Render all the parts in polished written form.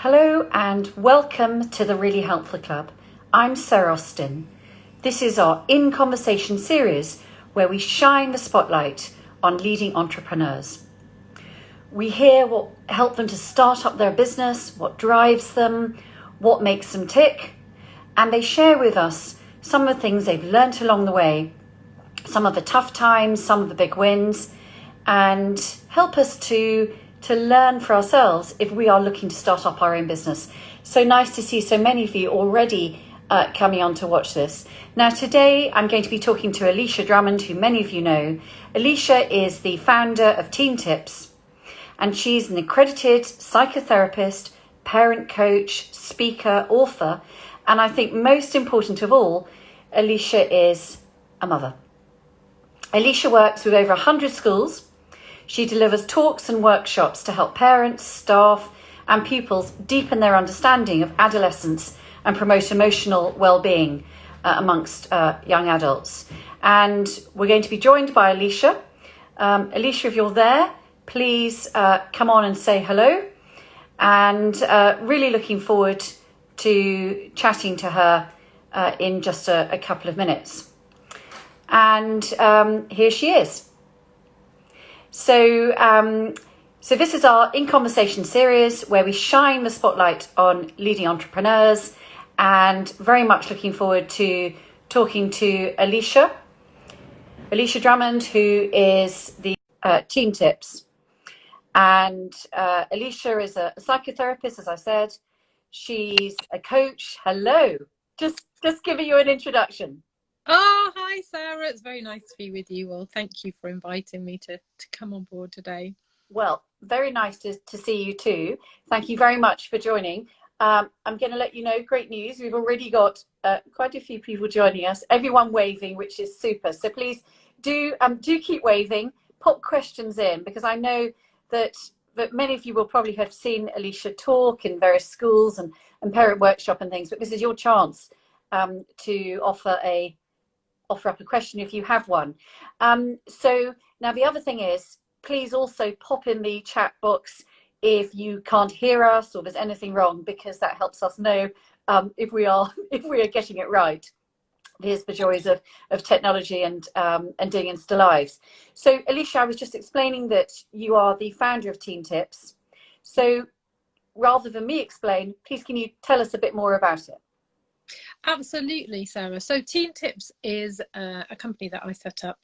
Hello and welcome to the Really Helpful Club. I'm Sarah Austin. This is our In Conversation series where we shine the spotlight on leading entrepreneurs. We hear what helped them to start up their business, what drives them, what makes them tick, and they share with us some of the things they've learnt along the way, some of the tough times, some of the big wins, and help us to learn for ourselves if we are looking to start up our own business. So nice to see so many of you already coming on to watch this. Now today I'm going to be talking to Alicia Drummond, who many of you know. Alicia is the founder of Teen Tips, and she's an accredited psychotherapist, parent coach, speaker, author, and I think most important of all, Alicia is a mother. Alicia works with over 100 schools. She delivers talks and workshops to help parents, staff and pupils deepen their understanding of adolescence and promote emotional well-being amongst young adults. And we're going to be joined by Alicia. Alicia, if you're there, please come on and say hello. And really looking forward to chatting to her in just a couple of minutes. And here she is. So this is our In Conversation series where we shine the spotlight on leading entrepreneurs, and very much looking forward to talking to Alicia Drummond, who is the Teen Tips. And Alicia is a psychotherapist, as I said. She's a coach. Hello. Just giving you an introduction. Oh, hi, Sarah. It's very nice to be with you all. Thank you for inviting me to come on board today. Well, very nice to see you too. Thank you very much for joining. I'm going to let you know, great news. We've already got quite a few people joining us, everyone waving, which is super. So please do keep waving, pop questions in, because I know that many of you will probably have seen Alicia talk in various schools and parent workshop and things, but this is your chance to offer up a question if you have one. So now the other thing is, please also pop in the chat box if you can't hear us or there's anything wrong, because that helps us know if we are getting it right. Here's the joys of technology and doing Insta Lives. So Alicia, I was just explaining that you are the founder of Teen Tips. So rather than me explain, please can you tell us a bit more about it? Absolutely, Sarah. So Teen Tips is a company that I set up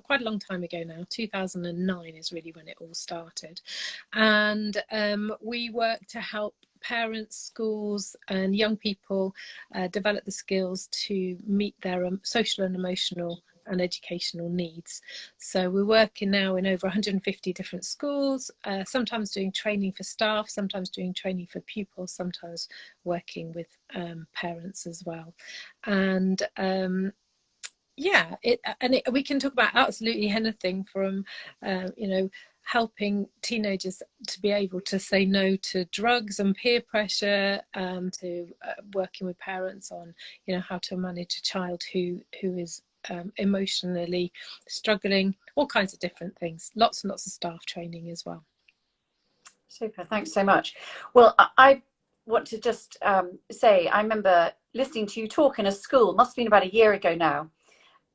quite a long time ago now. 2009 is really when it all started. And we work to help parents, schools and young people develop the skills to meet their social and emotional and educational needs. So we're working now in over 150 different schools, sometimes doing training for staff, sometimes doing training for pupils, sometimes working with parents as well. And we can talk about absolutely anything from helping teenagers to be able to say no to drugs and peer pressure, to working with parents on how to manage a child who is emotionally struggling, all kinds of different things. Lots and lots of staff training as well. Super, thanks so much. Well, I want to just say, I remember listening to you talk in a school, must have been about a year ago now,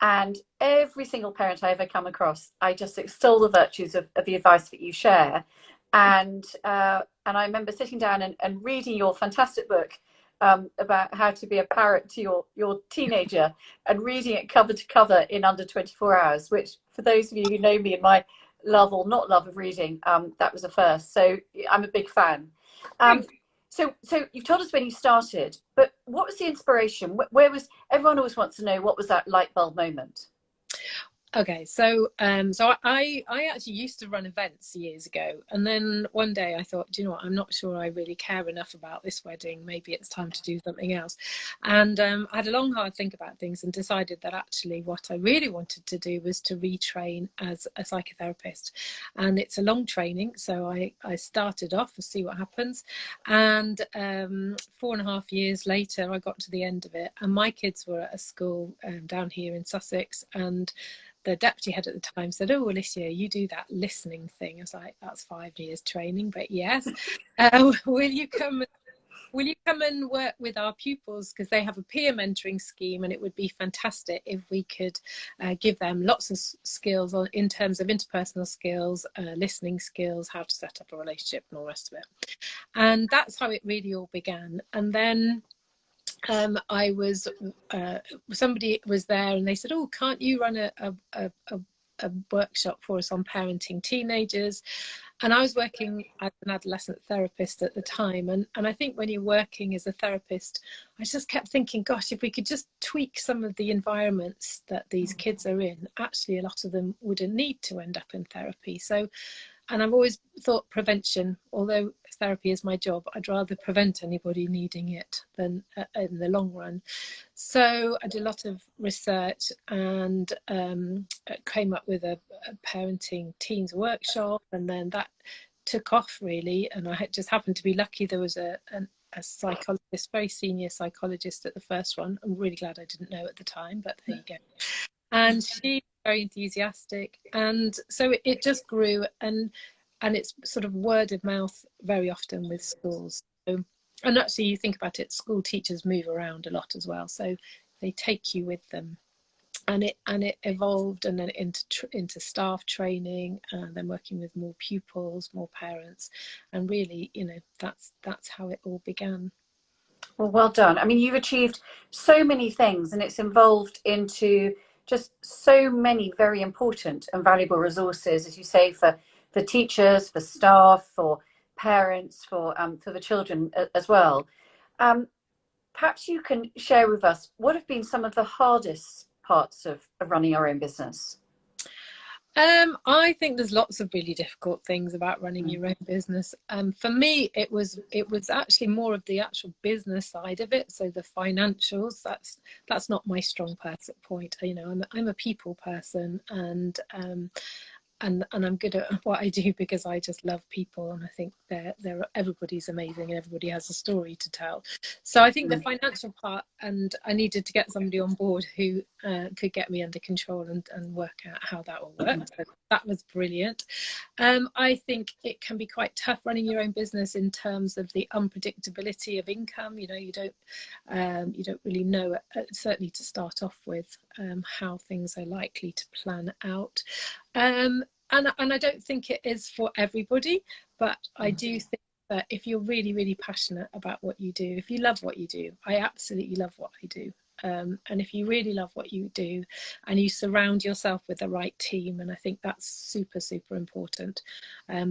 and every single parent I ever come across, I just extol the virtues of the advice that you share. And I remember sitting down and reading your fantastic book about how to be a parent to your teenager, and reading it cover to cover in under 24 hours, which for those of you who know me and my love or not love of reading, that was a first. So I'm a big fan. So you've told us when you started, but what was the inspiration? Where was, everyone always wants to know, what was that light bulb moment? Okay, so I actually used to run events years ago, and then one day I thought, do you know what, I'm not sure I really care enough about this wedding, maybe it's time to do something else. And I had a long hard think about things and decided that actually what I really wanted to do was to retrain as a psychotherapist. And it's a long training, so I started off to see what happens, and 4.5 years later I got to the end of it, and my kids were at a school down here in Sussex, and the deputy head at the time said, "Oh, Alicia, you do that listening thing." I was like, "That's 5 years training, but yes." Will you come and work with our pupils, because they have a peer mentoring scheme, and it would be fantastic if we could give them lots of skills in terms of interpersonal skills, listening skills, how to set up a relationship and all the rest of it. And that's how it really all began. And then I was somebody was there and they said, "Oh, can't you run a workshop for us on parenting teenagers?" And I was working as an adolescent therapist at the time, and I think when you're working as a therapist, I just kept thinking, gosh, if we could just tweak some of the environments that these kids are in, actually a lot of them wouldn't need to end up in therapy. So, and I've always thought prevention, although therapy is my job, I'd rather prevent anybody needing it than in the long run. So I did a lot of research and came up with a parenting teens workshop, and then that took off really. And I just happened to be lucky. There was a psychologist, very senior psychologist at the first one. I'm really glad I didn't know at the time, but there you go. And she was very enthusiastic, and so it just grew, and it's sort of word of mouth very often with schools. So, and actually you think about it, school teachers move around a lot as well, so they take you with them, and it evolved, and then into staff training, and then working with more pupils, more parents, and really, that's how it all began. Well done. I mean, you've achieved so many things, and it's evolved into just so many very important and valuable resources, as you say, for teachers, for staff, for parents, for the children as well. Perhaps you can share with us what have been some of the hardest parts of running our own business. I think there's lots of really difficult things about running your own business. For me, it was actually more of the actual business side of it. So the financials, that's not my strong point. I'm a people person, and I'm good at what I do because I just love people, and I think everybody's amazing and everybody has a story to tell. So I think the financial part, and I needed to get somebody on board who could get me under control and work out how that all worked. So that was brilliant. I think it can be quite tough running your own business in terms of the unpredictability of income. You don't really know, certainly to start off with, how things are likely to plan out. And I don't think it is for everybody, but I do think that if you're really, really passionate about what you do, if you love what you do, I absolutely love what I do. And if you really love what you do and you surround yourself with the right team, and I think that's super, super important,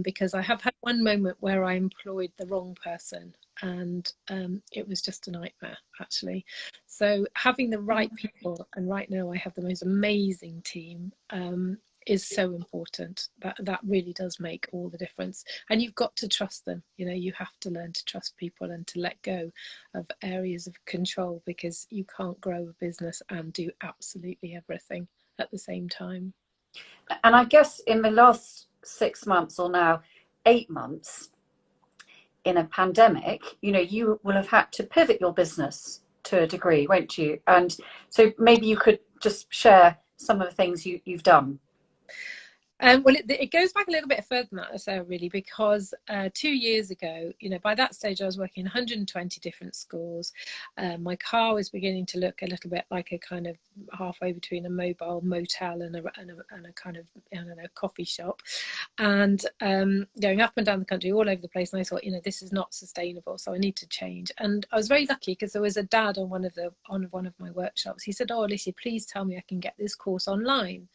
because I have had one moment where I employed the wrong person, and it was just a nightmare, actually. So having the right people, and right now I have the most amazing team, is so important. That really does make all the difference, and you've got to trust them. You have to learn to trust people and to let go of areas of control, because you can't grow a business and do absolutely everything at the same time. And I guess in the last 6 months, or now 8 months, in a pandemic, you will have had to pivot your business to a degree, won't you? And so maybe you could just share some of the things you've done. Well, it goes back a little bit further than that, Sarah, really, because 2 years ago, by that stage I was working in 120 different schools. My car was beginning to look a little bit like a kind of halfway between a mobile motel and a kind of, I don't know, coffee shop, and going up and down the country, all over the place. And I thought, this is not sustainable, so I need to change. And I was very lucky because there was a dad on one of my workshops. He said, "Oh, Alicia, please tell me I can get this course online."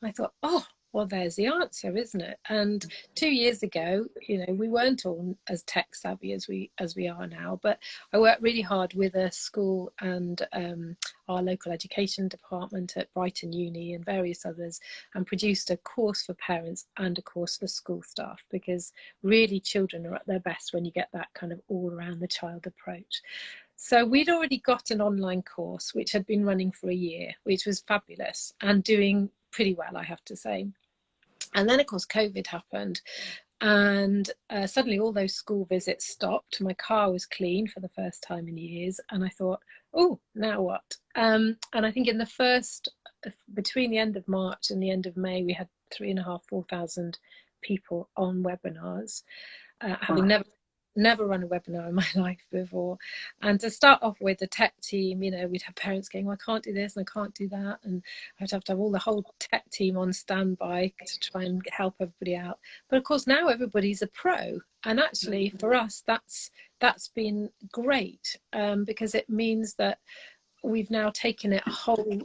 I thought, oh, well, there's the answer, isn't it? And 2 years ago, we weren't all as tech savvy as we are now, but I worked really hard with a school and our local education department at Brighton Uni and various others, and produced a course for parents and a course for school staff, because really children are at their best when you get that kind of all around the child approach. So we'd already got an online course which had been running for a year, which was fabulous and doing pretty well, I have to say. And then, of course, COVID happened, and suddenly all those school visits stopped. My car was clean for the first time in years, and I thought, oh, now what? And I think in the first between the end of March and the end of May, we had 3,500, 4,000 people on webinars, having never run a webinar in my life before. And to start off with the tech team, you know, we'd have parents going, well, I can't do this and I can't do that, and I'd have to have all the whole tech team on standby to try and help everybody out. But of course now everybody's a pro, and actually for us that's been great, because it means that we've now taken it a whole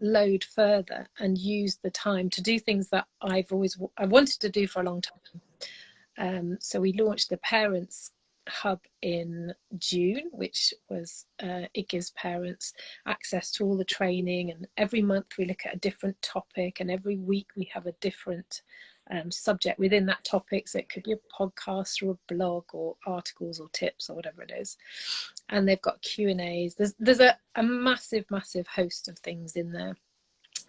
load further and used the time to do things that I wanted to do for a long time. So we launched the Parents Hub in June, which was it gives parents access to all the training, and every month we look at a different topic, and every week we have a different subject within that topic. So it could be a podcast or a blog or articles or tips or whatever it is, and they've got Q&As. There's a massive host of things in there.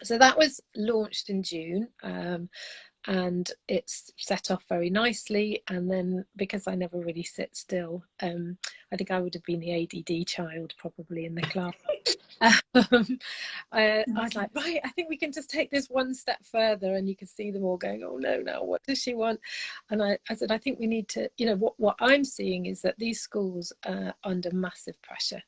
So that was launched in June, and it's set off very nicely. And then, because I never really sit still, I think I would have been the ADD child probably in the class. I was like, right, I think we can just take this one step further, and you can see them all going, oh no, now what does she want? And I said, I think we need to, you know, what I'm seeing is that these schools are under massive pressure,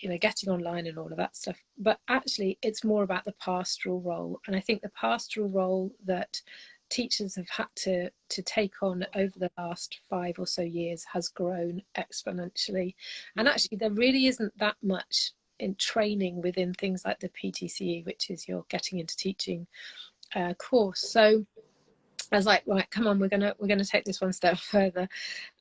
you know, getting online and all of that stuff, but actually it's more about the pastoral role. And I think the pastoral role that teachers have had to take on over the last 5 or so years has grown exponentially. And actually there really isn't that much in training within things like the PTCE, which is your getting into teaching course. So I was like, right, come on, we're gonna take this one step further.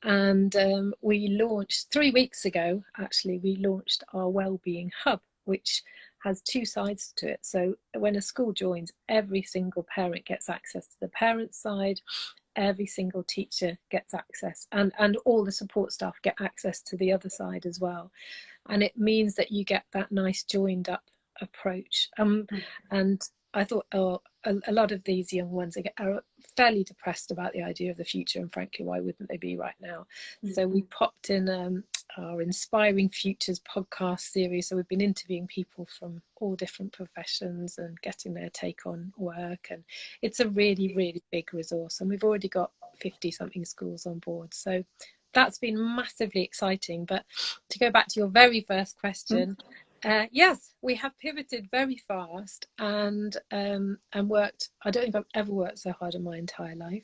And we launched 3 weeks ago, actually, we launched our wellbeing hub, which has 2 sides to it. So when a school joins, every single parent gets access to the parent side, every single teacher gets access, and all the support staff get access to the other side as well. And it means that you get that nice joined up approach. And I thought, oh, a lot of these young ones are fairly depressed about the idea of the future, and frankly, why wouldn't they be right now? So we popped in our Inspiring Futures podcast series. So we've been interviewing people from all different professions and getting their take on work, and it's a really big resource, and we've already got 50 something schools on board. So that's been massively exciting. But to go back to your very first question, yes, we have pivoted very fast and worked. I don't think I've ever worked so hard in my entire life,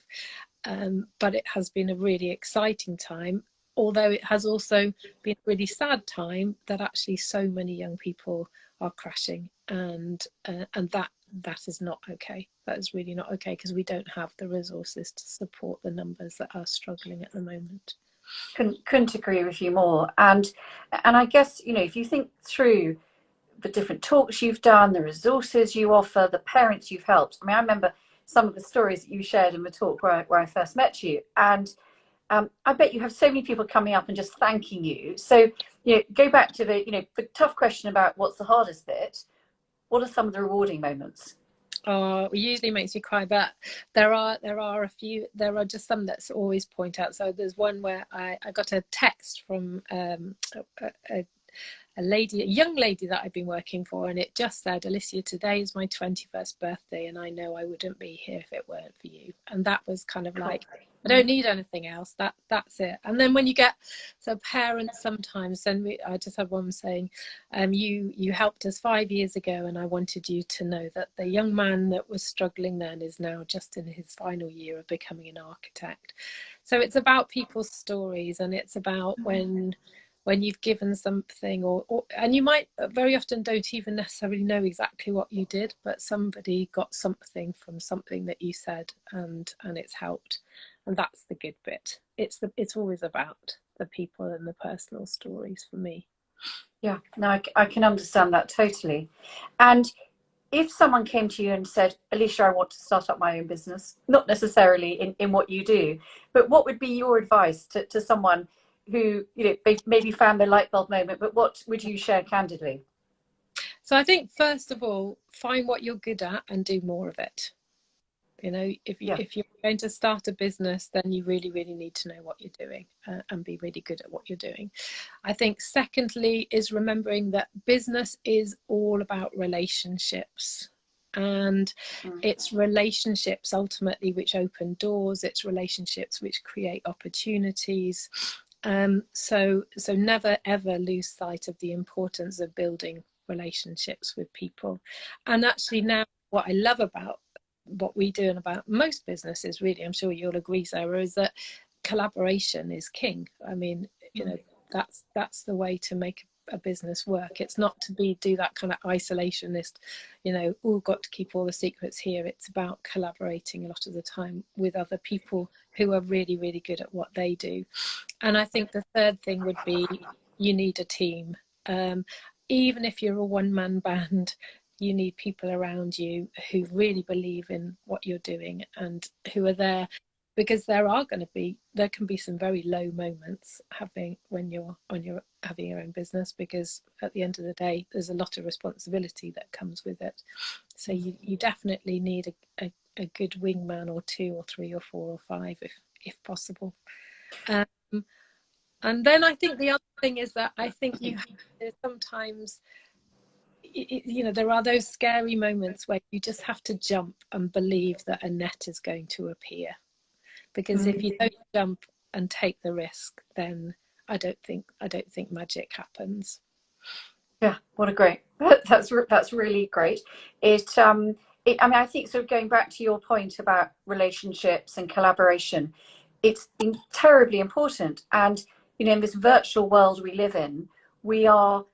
but it has been a really exciting time, although it has also been a really sad time that actually so many young people are crashing, and that is not okay. That is really not okay, because we don't have the resources to support the numbers that are struggling at the moment. Couldn't agree with you more. And I guess, you know, if you think through the different talks you've done, the resources you offer, the parents you've helped. I mean, I remember some of the stories that you shared in the talk where I first met you, and I bet you have so many people coming up and just thanking you. So, you know, go back to the tough question about what's the hardest bit. What are some of the rewarding moments? Oh, it usually makes me cry, but there are a few. There are just some that always point out. So there's one where I got a text from a young lady that I've been working for, and it just said, Alicia, today is my 21st birthday, and I know I wouldn't be here if it weren't for you. And that was kind of like, I don't need anything else. That's it. And then when you get, so parents sometimes send me, I just had one saying, you helped us 5 years ago, and I wanted you to know that the young man that was struggling then is now just in his final year of becoming an architect. So it's about people's stories, and it's about when you've given something, or and you might very often don't even necessarily know exactly what you did, but somebody got something from something that you said, and it's helped. And that's the good bit. It's always about the people and the personal stories for me. Yeah, no, I can understand that totally. And if someone came to you and said, Alicia, I want to start up my own business, not necessarily in what you do, but what would be your advice to someone who, you know, they maybe found their light bulb moment, but what would you share candidly? So I think, first of all, find what you're good at and do more of it. Yeah. If you're going to start a business, then you really, really need to know what you're doing, and be really good at what you're doing. I think secondly is remembering that business is all about relationships, and it's relationships ultimately which open doors. It's relationships which create opportunities. So never ever lose sight of the importance of building relationships with people. And actually now what I love about what we do and about most businesses, really, I'm sure you'll agree, Sarah, is that collaboration is king. I mean, that's the way to make a business work. It's not to do that kind of isolationist, all got to keep all the secrets here. It's about collaborating a lot of the time with other people who are really, really good at what they do. And I think the third thing would be you need a team. Even if you're a one-man band, you need people around you who really believe in what you're doing and who are there, because there can be some very low moments when you're having your own business, because at the end of the day there's a lot of responsibility that comes with it. So you definitely need a good wingman, or two or three or four or five if possible. And then I think the other thing is that I think you have to sometimes, there are those scary moments where you just have to jump and believe that a net is going to appear. Because if you don't jump and take the risk, then I don't think magic happens. Yeah, what a great. That's really great. I mean, I think, sort of going back to your point about relationships and collaboration, it's terribly important. And in this virtual world we live in, we are,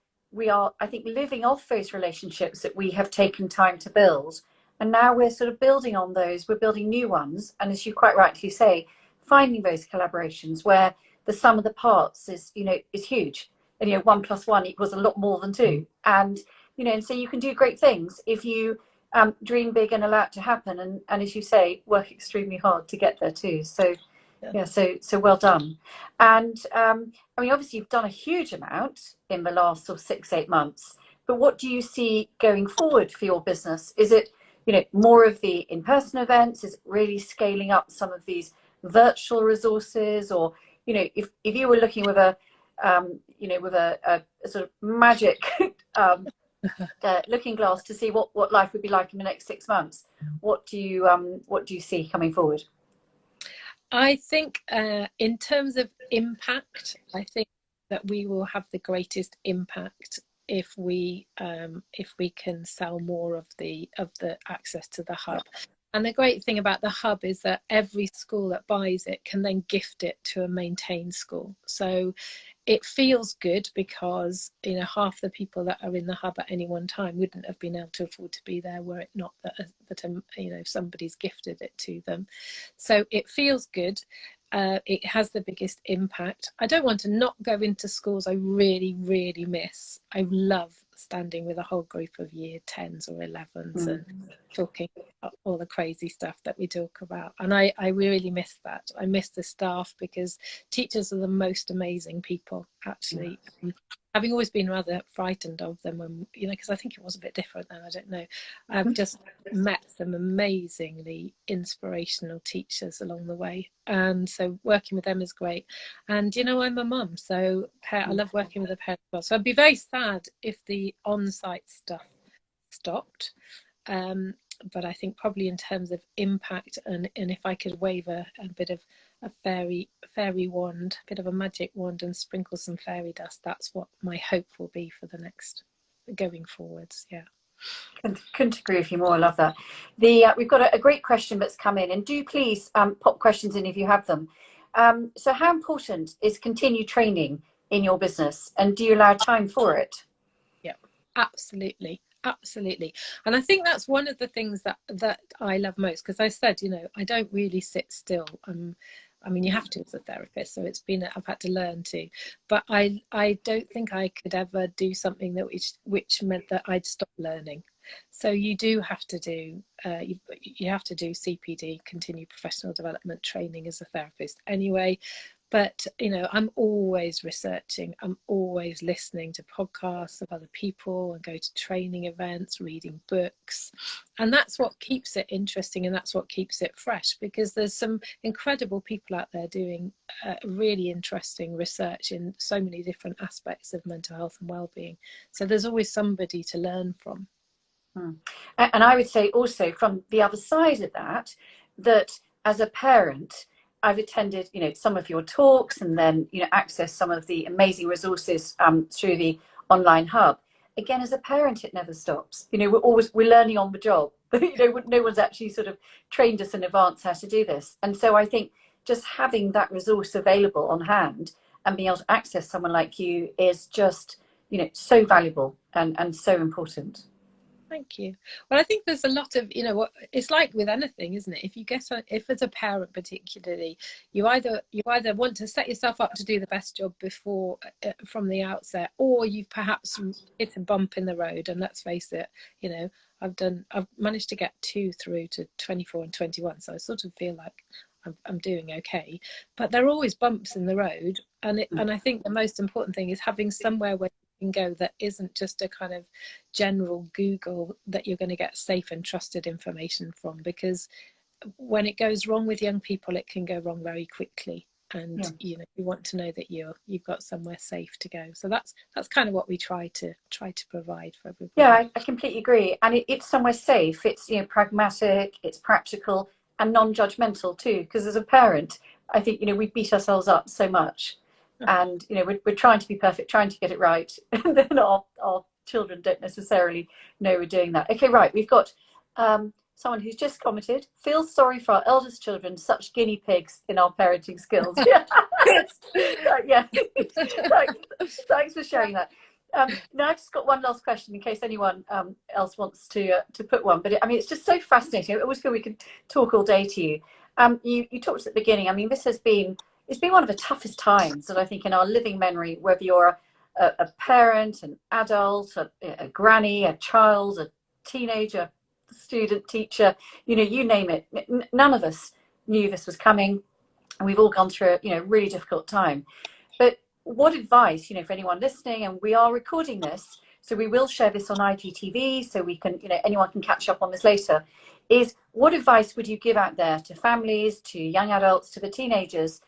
I think, living off those relationships that we have taken time to build. And now we're sort of building on those. We're building new ones. And as you quite rightly say, finding those collaborations where the sum of the parts is huge. And 1 + 1 = a lot more than 2. And and so you can do great things if you dream big and allow it to happen. And as you say, work extremely hard to get there too. So yeah, so well done. And I mean, obviously you've done a huge amount in the last sort of 6-8 months. But what do you see going forward for your business? Is it more of the in-person events? Is it really scaling up some of these virtual resources? Or if you were looking with a with a sort of magic looking glass to see what life would be like in the next 6 months, what do you see coming forward? I think in terms of impact, I think that we will have the greatest impact if we can sell more of the access to the hub. And the great thing about the hub is that every school that buys it can then gift it to a maintained school. So it feels good, because half the people that are in the hub at any one time wouldn't have been able to afford to be there were it not that somebody's gifted it to them. So it feels good. It has the biggest impact. I don't want to not go into schools I really, really miss. I love standing with a whole group of year 10s or 11s and talking about all the crazy stuff that we talk about. And I really miss that. I miss the staff, because teachers are the most amazing people, actually. Having always been rather frightened of them when, because I think it was a bit different then, I don't know. I've just met some amazingly inspirational teachers along the way. And so working with them is great. And, I'm a mum, so I love working with the parents as well. So I'd be very sad if the on-site stuff stopped. But I think probably in terms of impact, and if I could wave a bit of a fairy wand, a bit of a magic wand, and sprinkle some fairy dust, that's what my hope will be for the next going forwards. Yeah. Couldn't agree with you more. I love that. We've got a great question that's come in, and do please pop questions in if you have them. So how important is continued training in your business, and do you allow time for it? Yeah, absolutely. And I think that's one of the things that I love most, because I said, I don't really sit still. I mean, you have to as a therapist, so I've had to learn to, but I don't think I could ever do something that which meant that I'd stop learning. So you do have to do you have to do CPD, continued professional development training, as a therapist anyway. But, you know, I'm always researching. I'm always listening to podcasts of other people and go to training events, reading books. And that's what keeps it interesting, and that's what keeps it fresh, because there's some incredible people out there doing really interesting research in so many different aspects of mental health and well-being. So there's always somebody to learn from. And I would say also from the other side of that, that as a parent, I've attended, you know, some of your talks, and then, you know, access some of the amazing resources through the online hub. Again, as a parent, it never stops. You know, we're learning on the job. You know, no one's actually sort of trained us in advance how to do this. And so I think just having that resource available on hand and being able to access someone like you is just, you know, so valuable and so important. Thank you. Well, I think there's a lot of, you know, what it's like with anything, isn't it? If as a parent particularly, you either want to set yourself up to do the best job before from the outset, or you've perhaps hit a bump in the road. And let's face it, you know, I've managed to get 2 through to 24 and 21, so I sort of feel like I'm doing okay. But there are always bumps in the road, and I think the most important thing is having somewhere where can go that isn't just a kind of general Google that you're going to get safe and trusted information from, because when it goes wrong with young people, it can go wrong very quickly, and you know, you want to know that you've got somewhere safe to go. So that's kind of what we try to provide for everybody. Yeah, I completely agree. And it's somewhere safe. It's, you know, pragmatic, it's practical and non-judgmental too, because as a parent, I think, you know, we beat ourselves up so much. And, you know, we're trying to be perfect, trying to get it right. And then our children don't necessarily know we're doing that. Okay, right. We've got someone who's just commented, feels sorry for our eldest children, such guinea pigs in our parenting skills. Yeah. Thanks for sharing that. Now I've just got one last question in case anyone else wants to put one. But I mean, it's just so fascinating. I always feel we could talk all day to you. You talked at the beginning. I mean, it's been one of the toughest times that I think in our living memory, whether you're a parent, an adult, a granny, a child, a teenager, student, teacher, you know, you name it. None of us knew this was coming, and we've all gone through a, you know, really difficult time. But what advice, you know, for anyone listening, and we are recording this, so we will share this on IGTV, so we can, you know, anyone can catch up on this later, is what advice would you give out there to families, to young adults, to the teenagers,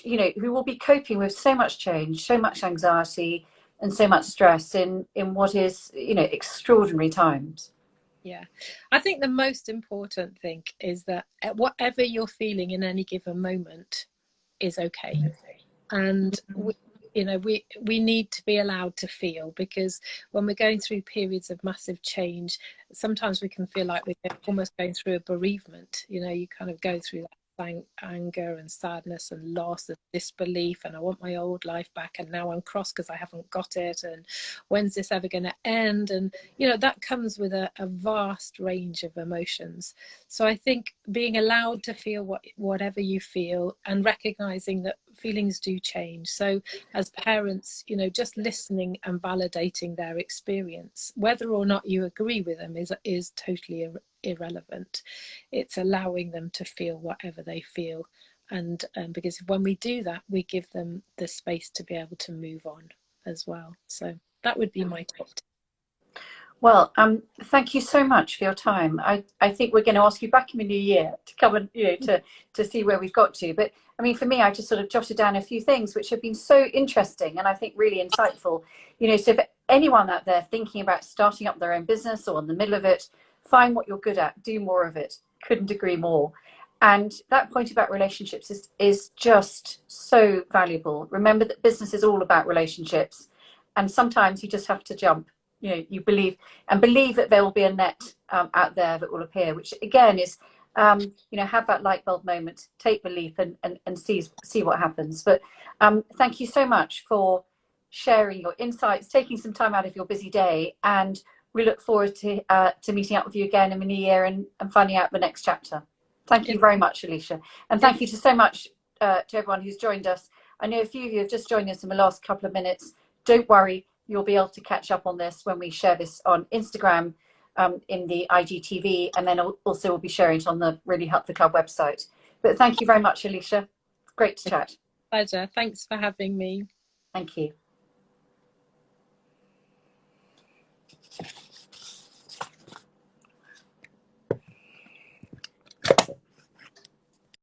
you know, who will be coping with so much change, so much anxiety and so much stress in what is, you know, extraordinary times? Yeah, I think the most important thing is that whatever you're feeling in any given moment is okay. And you know, we need to be allowed to feel, because when we're going through periods of massive change, sometimes we can feel like we're almost going through a bereavement. You know, you kind of go through that anger and sadness and loss and disbelief, and I want my old life back, and now I'm cross because I haven't got it, and when's this ever going to end? And you know, that comes with a vast range of emotions. So I think being allowed to feel whatever you feel, and recognizing that feelings do change. So as parents, you know, just listening and validating their experience, whether or not you agree with them, is totally irrelevant. It's allowing them to feel whatever they feel, and because when we do that, we give them the space to be able to move on as well. So that would be my top tip. Well, thank you so much for your time. I think we're going to ask you back in the new year to come and, you know, to see where we've got to. But I mean, for me, I just sort of jotted down a few things which have been so interesting and I think really insightful. You know, so for anyone out there thinking about starting up their own business or in the middle of it, find what you're good at, do more of it. Couldn't agree more. And that point about relationships is just so valuable. Remember that business is all about relationships, and sometimes you just have to jump. You know, you believe that there will be a net out there that will appear, which again is, you know, have that light bulb moment, take the leap and see what happens. But thank you so much for sharing your insights, taking some time out of your busy day, and we look forward to meeting up with you again in the new year and finding out the next chapter. Thank you very much, Alicia. And thank you so much to everyone who's joined us. I know a few of you have just joined us in the last couple of minutes. Don't worry, you'll be able to catch up on this when we share this on Instagram in the IGTV, and then also we'll be sharing it on the Really Help the Club website. But thank you very much, Alicia. Great to chat. Pleasure. Thanks for having me. Thank you.